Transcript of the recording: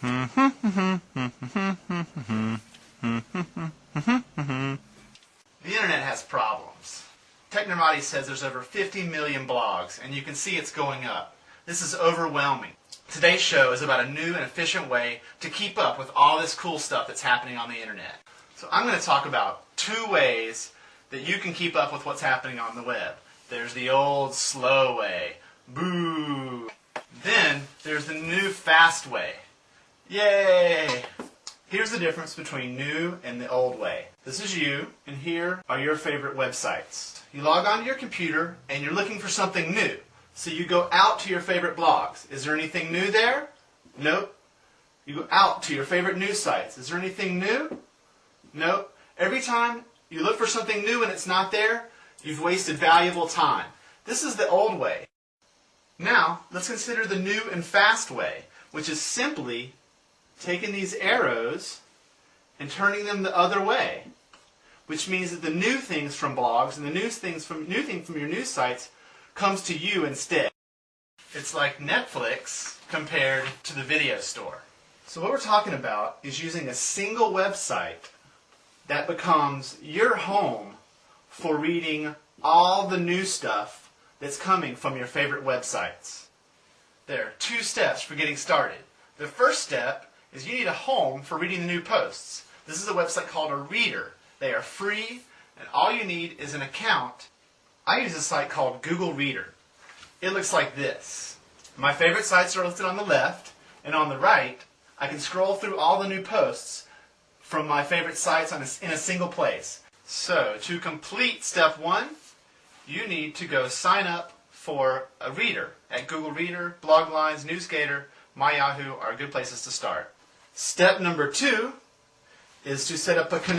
The internet has problems. Technorati says there's over 50 million blogs, and you can see it's going up. This is overwhelming. Today's show is about a new and efficient way to keep up with all this cool stuff that's happening on the internet. So I'm going to talk about 2 ways that you can keep up with what's happening on the web. There's the old slow way. Boo! Then there's the new fast way. Yay! Here's the difference between new and the old way. This is you, and here are your favorite websites. You log onto your computer, and you're looking for something new. So you go out to your favorite blogs. Is there anything new there? Nope. You go out to your favorite news sites. Is there anything new? Nope. Every time you look for something new and it's not there, you've wasted valuable time. This is the old way. Now, let's consider the new and fast way, which is simply taking these arrows and turning them the other way, which means that the new things from blogs and the new thing from your news sites comes to you instead. It's like Netflix compared to the video store. So what we're talking about is using a single website that becomes your home for reading all the new stuff that's coming from your favorite websites. There are 2 steps for getting started. The first step is you need a home for reading the new posts. This is a website called a Reader. They are free, and all you need is an account. I use a site called Google Reader. It looks like this. My favorite sites are listed on the left, and on the right, I can scroll through all the new posts from my favorite sites in a single place. So, to complete step 1, you need to go sign up for a Reader at Google Reader, Bloglines, NewsGator, MyYahoo are good places to start. Step number 2 is to set up a connection.